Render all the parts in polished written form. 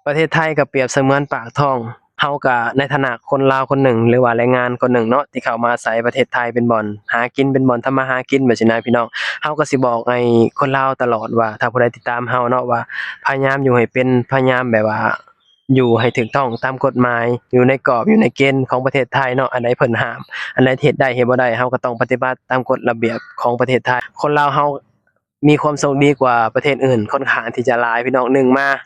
ประเทศไทยก็เปรียบเสมือนปากท้องเฮาก็ในฐานะคนลาวคนหนึ่งหรือว่าแรงงานคนหนึ่งเนาะที่เข้ามาอาศัยประเทศไทยเป็นบ่อนหากินเป็นบ่อนทำมาหากินแบบซี้นะพี่น้องเฮาก็สิบอกให้คนลาวตลอดว่าถ้าผู้ใดติดตามเฮาเนาะว่าพยายามอยู่ให้เป็นพยายามแบบว่าอยู่ให้ถูกต้องตามกฎหมายอยู่ในกรอบอยู่ในเกณฑ์ของประเทศไทยเนาะอันใดเพิ่นห้ามอันใดเฮ็ดได้เฮ็ดบ่ได้เฮาก็ต้องปฏิบัติตามกฎระเบียบของประเทศไทยคนลาวเฮามีความโชคดีกว่าประเทศอื่นค่อนข้างที่จะหลายพี่น้องหนึ่งมา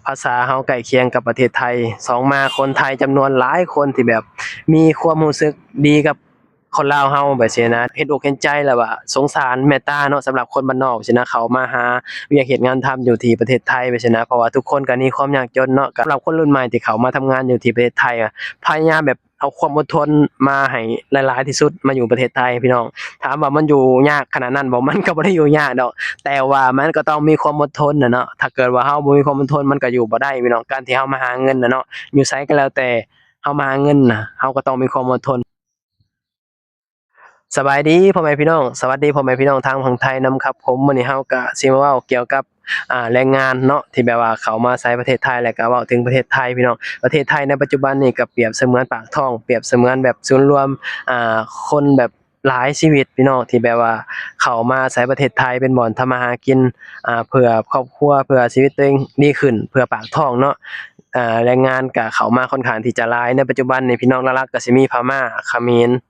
ภาษาเฮาใกล้เคียงกับประเทศไทยสองมาคนไทยจำนวนหลายคนที่แบบมีความรู้สึกดีกับคนลาวเฮาแบบซี้นะเห็นอกเห็นใจแล้วว่าสงสารเมตตาเนาะสำหรับคนบ้านนอกซี้นะเขามาหาเวียกเฮ็ดงานทำอยู่ที่ประเทศไทยแบบซี้นะเพราะว่าทุกคนก็มีความยากจนเนาะสำหรับคนรุ่นใหม่ที่เขามาทำงานอยู่ที่ประเทศไทยอะพยายามแบบเอาความอดทนมาให้หลายๆที่สุดมาอยู่ประเทศไทยพี่น้องถามว่ามันอยู่ยากขนาดนั้นบ่มันก็บ่ได้อยู่ยากดอก แต่ว่ามันก็ต้องมีความอดทนน่ะเนาะถ้าเกิดว่าเฮาบ่มีความอดทนมันก็อยู่บ่ได้พี่น้องการที่เฮามาหาเงินน่ะเนาะอยู่ไสก็แล้วแต่เฮามาหาเงินน่ะเฮาก็ต้องมีความอดทนสบายดีพ่อแม่พี่น้องสวัสดีพ่อแม่พี่น้องทางฝั่งไทยนำครับผมมื้อนี้เฮาก็สิมาเว้าเกี่ยวกับแรงงานเนาะที่แบบว่าเขามาอาศัยประเทศไทยแล้วก็เว้าถึงประเทศไทยพี่น้องประเทศไทยในปัจจุบันนี้ก็เปรียบเสมือนปากท้องเปรียบเสมือนแบบศูนย์รวมอ่าคนแบบหลายชีวิตพี่น้องที่แบบว่าเขามาอาศัยประเทศไทยเป็นบ่อนทำมาหากินเพื่อครอบครัวเพื่อชีวิตตัวเองดีขึ้นเพื่อปากท้องเนาะแรงงานก็เข้ามาค่อนข้างที่จะหลายในปัจจุบันนี้พี่น้องหลักๆก็สิมีพม่าเขมร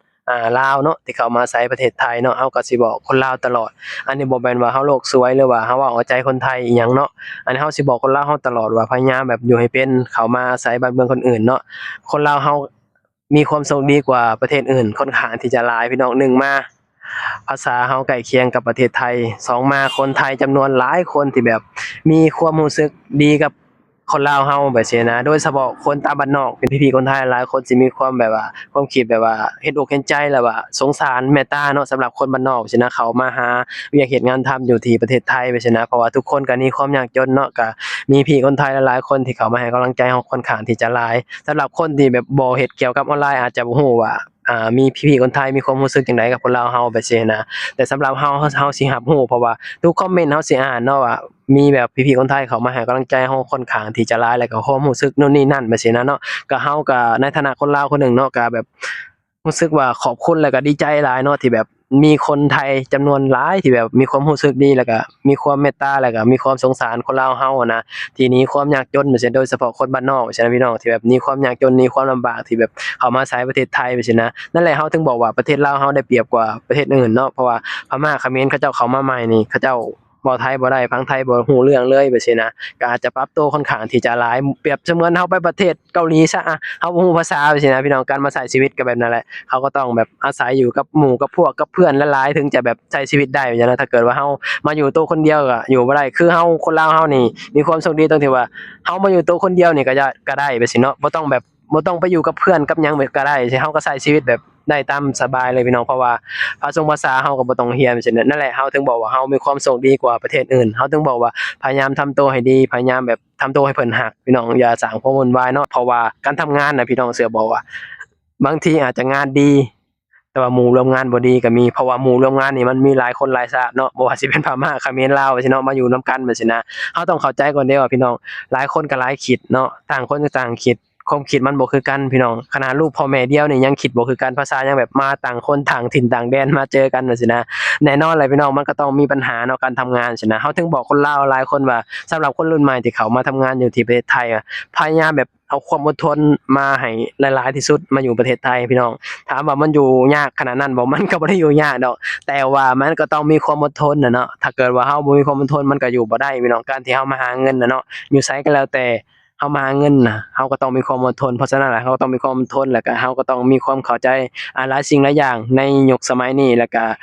ลาวเนาะที่เขามาอาศัยประเทศไทยเนาะเฮาก็สิบอกคนลาวตลอดอันนี้บ่แม่นว่าเฮาโลกสวยหรือว่าเฮาเว้าเอาใจคนไทยอิหยังเนาะอันนี้เฮาสิบอกคนลาวเฮาตลอดว่าพยายามแบบอยู่ให้เป็นเขามาอาศัยบ้านเมืองคนอื่นเนาะคนลาวเฮามีความโชคดีกว่าประเทศอื่นค่อนข้างที่จะหลายพี่น้องหนึ่งมาภาษาเฮาใกล้เคียงกับประเทศไทยสองมาคนไทยจำนวนหลายคนที่แบบมีความรู้สึกดีกับคนลาวเฮาแบบซี้นะโดยเฉพาะคนตามบ้านนอกเป็นพี่ๆคนไทยหลายคนสิมีความแบบว่าความคิดแบบว่าเห็นอกเห็นใจแล้วว่าสงสารเมตตาเนาะสำหรับคนบ้านนอกซี้นะเขามาหาเวียกเฮ็ดงานทำอยู่ที่ประเทศไทยแบบซี้นะเพราะว่าทุกคนก็มีความยากจนเนาะก็มีพี่คนไทยหลายๆคนที่เขามาให้กำลังใจเฮาค่อนข้างที่จะหลายสำหรับคนที่แบบบ่เฮ็ดเกี่ยวกับออนไลน์อาจจะบ่ฮู้ว่ามีพี่ๆคนไทยมีความรู้สึกจั่งใดกับคนลาวเฮาแบบซี้นะแต่สำหรับเฮาสิรับรู้เพราะว่าทุกคอมเมนต์เฮาสิอ่านเนาะว่า มีแบบพี่ๆคนไทยเขามาให้กำลังใจเราค่อนข้างที่จะหลายแล้วก็ความรู้สึกโน่นนี่นั่นไปซี้นะเนาะก็เราก็ในฐานะคนลาวคนหนึ่งเนาะก็แบบรู้สึกว่าขอบคุณแล้วก็ดีใจหลายเนาะที่แบบมีคนไทยจำนวนหลายที่แบบมีความรู้สึกดีแล้วก็มีความเมตตาแล้วก็มีความสงสารคนลาวเราอะนะที่หนีความยากจนไปซี้โดยเฉพาะคนบ้านนอกไปซี้นะพี่น้องที่แบบหนีความยากจนหนีความลำบากที่แบบเข้ามาอาศัยประเทศไทยไปซี้นะนั่นแหละเราถึงบอกว่าประเทศลาวเราได้เปรียบกว่าประเทศอื่นเนาะเพราะว่าพม่าเขมรเขาเจ้าเข้ามาใหม่นี่เขาเจ้า เว้าไทยบ่ได้ฟังไทยบ่รู้เรื่องเลยแบบซี้นะก็อาจจะปรับตัวค่อนข้างที่จะหลายเปรียบเสมือนเราไปประเทศเกาหลีซะเราบ่รู้ภาษาแบบซี้นะพี่น้องการมาใช้ชีวิตก็แบบนั้นแหละเขาก็ต้องแบบอาศัยอยู่กับหมู่กับพวกกับเพื่อนหลายๆถึงจะแบบใช้ชีวิตได้แบบนี้นะถ้าเกิดว่าเรามาอยู่ตัวคนเดียวก็อยู่บ่ได้คือเราคนลาวเรานี่มีความโชคดีตรงที่ว่าเรามาอยู่ตัวคนเดียวนี่ก็ได้แบบซี้เนาะบ่ต้องไปอยู่กับเพื่อนกับหยังแบบก็ได้สิเราก็ใช้ชีวิตแบบได้ตามสบายเลยพี่น้องเพราะว่า ภาษาเราก็บ่ต้องเรียนจังซี้นั่นแหละเราถึงบอกว่าเรามีความโชคดีกว่าประเทศอื่นเราถึงบอกว่าพยายามทำตัวให้ดีพยายามแบบทำตัวให้เพิ่นรักพี่น้องอย่าสร้างความวุ่นวายเนาะเพราะว่าการทำงานน่ะพี่น้องเชื่อบ่ว่าบางทีอาจจะงานดีแต่ว่าหมู่ร่วมงานบ่ดีก็มีเพราะว่าหมู่ร่วมงานนี่มันมีหลายคนหลายชาติเนาะบ่ว่าสิเป็นพม่าเขมรลาวจังซี้เนาะมาอยู่นำกันแบบซี้นะเราต้องเข้าใจก่อนเด้ว่าพี่น้องหลายคนก็หลายคิดเนาะต่างคนก็ต่างคิดความคิดมันบ่คือกันพี่น้องขนาดลูกพ่อแม่เดียวนี่ยังคิดบ่คือกันภาษายังแบบมาต่างคนต่างถิ่นต่างแดนมาเจอกันจังซี้นะ แน่นอนแหละพี่น้องมันก็ต้องมีปัญหาเนาะการทำงานซี้นะเราถึงบอกคนลาวหลายคนว่าสำหรับคนรุ่นใหม่ที่เขามาทำงานอยู่ที่ประเทศไทยอะพยายามแบบเอาความอดทนมาให้หลายๆที่สุดมาอยู่ประเทศไทยพี่น้องถามว่ามันอยู่ยากขนาดนั้นบ่มันก็บ่ได้อยู่ยากดอกแต่ว่ามันก็ต้องมีความอดทนน่ะเนาะถ้าเกิดว่าเราบ่มีความอดทนมันก็อยู่บ่ได้พี่น้องการที่เรามาหาเงินน่ะเนาะอยู่ไสก็แล้วแต่เรามาหาเงินน่ะเราก็ต้องมีความอดทนเพราะฉะนั้นแล้วเราก็ต้องมีความอดทนแล้วก็เราก็ต้องมีความเข้าใจหลายสิ่งหลายอย่างในยุคสมัยนี้แล้วก็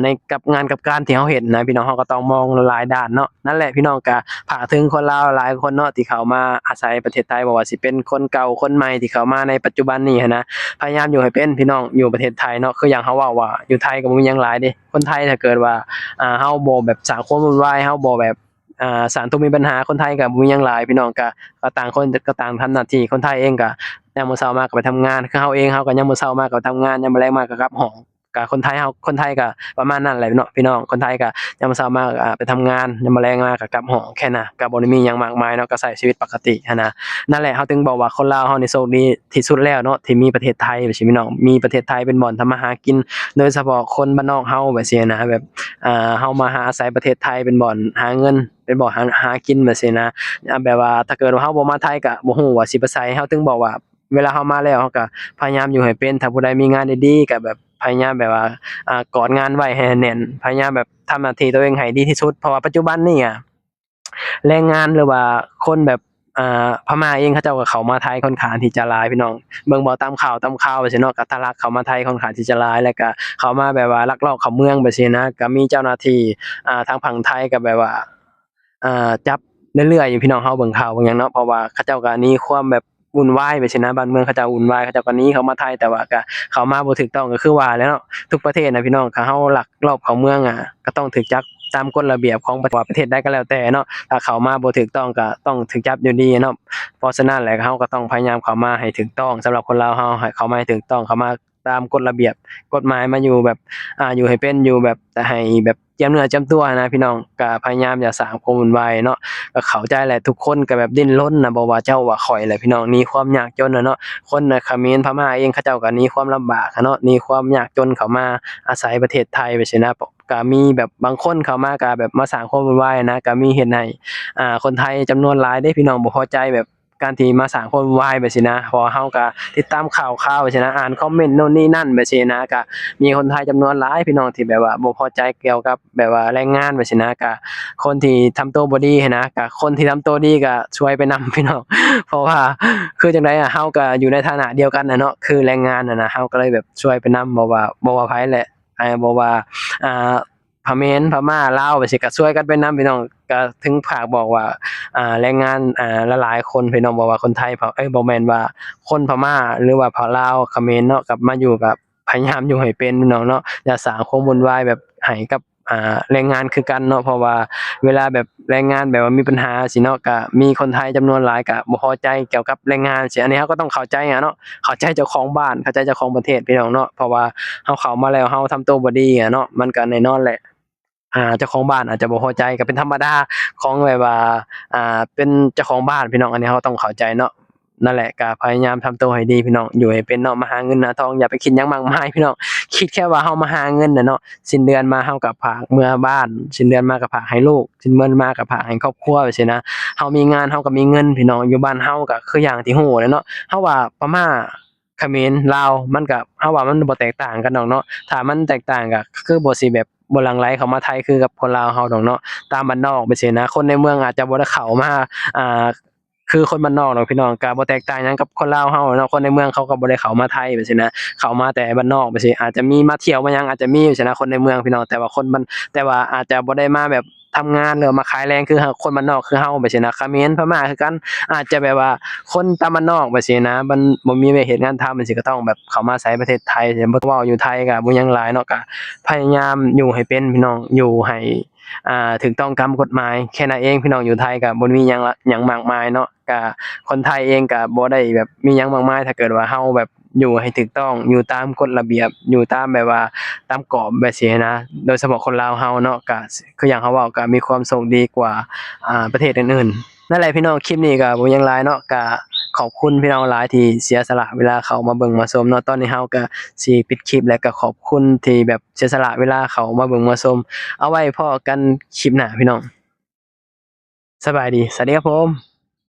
ในกับงานกับการที่เราเฮ็ดนะพี่น้องเราก็ต้องมองหลายด้านเนาะนั่นแหละพี่น้องก็ฝากถึงคนลาวหลายคนเนาะที่เขามาอาศัยประเทศไทยบ่ว่าสิเป็นคนเก่าคนใหม่ที่เข้ามาในปัจจุบันนี้หั้นนะพยายามอยู่ให้เป็นพี่น้องอยู่ประเทศไทยเนาะคืออย่างเราเว้าว่าอยู่ไทยก็บ่มีหยังหลายเดะคนไทยถ้าเกิดว่าเราบ่แบบสร้างความวุ่นวายเราบ่แบบสร้างตัวมีปัญหาคนไทยก็บ่มีหยังหลายพี่น้องก็ต่างคนก็ต่างทำหน้าที่คนไทยเองก็ยามมื้อเช้ามาก็ไปทำงานคือเราเองเราก็ยามมื้อเช้ามาก็ทำงานยามมื้อแลงมาก็กลับห้อง ก็คนไทยก็ประมาณนั้นแหละเนาะพี่น้องคนไทยก็ยามเช้ามาไปทำงานยามแลงมาก็กลับห้องแค่นั้นก็บ่ได้มีหยังมากมายเนาะก็ใช้ชีวิตปกติหั้นนะนั่นแหละเราถึงบอกว่าคนลาวเรานี่โชคดีที่สุดแล้วเนาะที่มีประเทศไทยว่าซี่พี่น้องมีประเทศไทยเป็นบ่อนทำมาหากินโดยเฉพาะคนบ้านนอกเราแบบซี้นะแบบเฮามาหาอาศัยประเทศไทยเป็นบ่อนหาเงินเป็นบ่อนหากินแบบซี้นะแบบว่าถ้าเกิดว่าเฮาบ่มาไทยก็บ่ฮู้ว่าสิไปไสเราถึงบอกว่าเวลาเฮามาแล้วเราก็พยายามอยู่ให้เป็นถ้าผู้ใดมีงานดีๆก็แบบพยายามแบบว่ากอดงานไว้ให้แน่นพยายามแบบทำหน้าที่ตัวเองให้ดีที่สุดเพราะว่าปัจจุบันนี่แรงงานหรือว่าคนแบบพม่าเองเขาเจ้าก็เข้ามาไทยค่อนข้างที่จะหลายพี่น้องเบิ่งบ่ตามข่าวไปซี้เนาะก็ทะลักเข้ามาไทยค่อนข้างที่จะหลายแล้วก็เข้ามาแบบว่าลักลอบเข้าเมืองไปซี้นะก็มีเจ้าหน้าที่ทางฝั่งไทยก็แบบว่าจับเรื่อยๆอยู่พี่น้องเฮาเบิ่งข่าวเบิ่งหยังเนาะเพราะว่าเขาเจ้าก็หนีความแบบวุ่นวายไปซี้นะบ้านเมืองเขาเจ้าวุ่นวายเขาเจ้าก็หนีเข้ามาไทยแต่ว่าก็เข้ามาบ่ถูกต้องก็คือว่าแหล้วเนาะทุกประเทศนะพี่น้องถ้าเฮาลักลอบเข้าเมืองก็ต้องถูกจับตามกฎระเบียบของประเทศใดก็แล้วแต่เนาะถ้าเข้ามาบ่ถูกต้องก็ต้องถูกจับอยู่ดีเนาะเพราะฉะนั้นแหละเฮาก็ต้องพยายามเข้ามาให้ถูกต้องสำหรับคนลาวเฮาให้เข้ามาให้ถูกต้องเข้ามาตามกฎระเบียบกฎหมายมาอยู่แบบอยู่ให้เป็นอยู่แบบแต่ให้แบบเจียมเนื้อเจียมตัวนะพี่น้องก็พยายามอย่าสร้างความวุ่นวายเนาะก็เข้าใจแหละทุกคนก็แบบดิ้นรนบ่ว่าเจ้าว่าข้อยแหละพี่น้องหนีความยากจนเนาะคนเขมรพม่าเองเขาเจ้าก็หนีความลำบากเนาะหนีความยากจนเข้ามาอาศัยประเทศไทยไปซี้นะก็มีแบบบางคนเข้ามาก็แบบมาสร้างความวุ่นวายนะก็มีเฮ็ดให้คนไทยจำนวนหลายเดะพี่น้องบ่พอใจแบบการที่มาสร้างความวุ่นวายไปซี้นะเพราะเฮาก็ติดตามข่าวไปซี้นะอ่านคอมเมนต์โน่นนี่นั่นไปซี้นะก็มีคนไทยจำนวนหลายพี่น้องที่แบบว่าบ่พอใจเกี่ยวกับแบบว่าแรงงานไปซี้นะก็คนที่ทำตัวบ่ดีหั้นนะก็คนที่ทำตัวดีก็ช่วยไปนำพี่น้องเพราะว่าคือจั่งใดเฮาก็อยู่ในฐานะเดียวกันเนาะคือแรงงานนะเฮาก็เลยแบบช่วยไปนำบ่ว่าไผแหละบ่ว่าอ่า เขมรพม่าลาวไปสิก็ช่วยกันไปนำพี่น้องก็ถึงฝากบอกว่าแรงงานหลายๆคนพี่น้องบอกว่าคนไทยบ่แม่นว่าคนพม่าหรือว่าลาวเขมรเนาะกลับมาอยู่กับพยายามอยู่ให้เป็นพี่น้องเนาะอย่าสร้างความวุ่นวายแบบให้กับแรงงานคือกันเนาะเพราะว่าเวลาแบบแรงงานแบบว่ามีปัญหาสิเนาะก็มีคนไทยจำนวนหลายก็บ่พอใจเกี่ยวกับแรงงานสิอันนี้เราก็ต้องเข้าใจเนาะเข้าใจเจ้าของบ้านเข้าใจเจ้าของประเทศพี่น้องเนาะเพราะว่าเราเข้ามาแล้วเราทำตัวบ่ดีเนาะมันก็แน่นอนแหละ เจ้าของบ้านอาจจะบ่พอใจก็เป็นธรรมดาของแบบว่าเป็นเจ้าของบ้านพี่น้องอันนี้เราต้องเข้าใจเนาะนั่นแหละก็พยายามทำตัวให้ดีพี่น้องอยู่ให้เป็นเนาะมาหาเงินหาทองอย่าไปคิดหยังมากมายพี่น้องคิดแค่ว่าเรามาหาเงินน่ะเนาะสิ้นเดือนมาเราก็ฝากเมื่อบ้านสิ้นเดือนมาก็ฝากให้ลูกสิ้นเดือนมาก็ฝากให้ครอบครัวไปซี้นะเรามีงานเราก็มีเงินพี่น้องอยู่บ้านเราก็คืออย่างที่รู้แหละเนาะเราว่าพม่าเขมรลาวมันก็เราว่ามันบ่แตกต่างกันดอกเนาะถ้ามันแตกต่างก็คือบ่สิแบบบ่หลั่งไหลเข้ามาไทยคือกับคนลาวเราดอกเนาะตามบ้านนอกไปซี้นะคนในเมืองอาจจะบ่ได้เข้ามาอ่าคือคนบ้านนอกดอกพี่น้องก็บ่แตกต่างหยังกับคนลาวเราเนาะคนในเมืองเขาก็บ่ได้เข้ามาไทยไปซี้นะเข้ามาแต่บ้านนอกไปซี้อาจจะมีมาเที่ยวมาหยังอาจจะมีอยู่ซี้นะคนในเมืองพี่น้องแต่ว่าอาจจะบ่ได้มาแบบทำงานหรือมาขายแรงคือคนบ้านนอกคือเราไปซี้นะเขมรพม่าคือกันอาจจะแบบว่าคนตามบ้านนอกไปซี้นะมันบ่มีเฮ็ดงานทำจังซี้ก็ต้องแบบเข้ามาอาศัยประเทศไทยบ่เว้าอยู่ไทยก็บ่หยังหลายเนาะก็พยายามอยู่ให้เป็นพี่น้องอยู่ให้ถูกต้องตามกฎหมายแค่นั้นเองพี่น้องอยู่ไทยก็บ่มีหยังมากมายเนาะก็คนไทยเองก็บ่ได้แบบมีหยังมากมายถ้าเกิดว่าเราแบบอยู่ให้ถูกต้องอยู่ตามกฎระเบียบอยู่ตามแบบว่าตามกรอบแบบซี้นะโดยเฉพาะคนลาวเราเนาะก็คือหยังเขาเว้าก็มีความสุขดีกว่าประเทศอื่นๆนั่นแหละพี่น้องคลิปนี้ก็บ่หยังหลายเนาะก็ขอบคุณพี่น้องหลายที่เสียสละเวลาเข้ามาเบิ่งมาชมเนาะตอนนี้เราก็สิปิดคลิปแล้วก็ขอบคุณที่แบบเสียสละเวลาเข้ามาเบิ่งมาชมเอาไว้พ้อกันคลิปหน้าพี่น้องสบายดีสวัสดีครับผม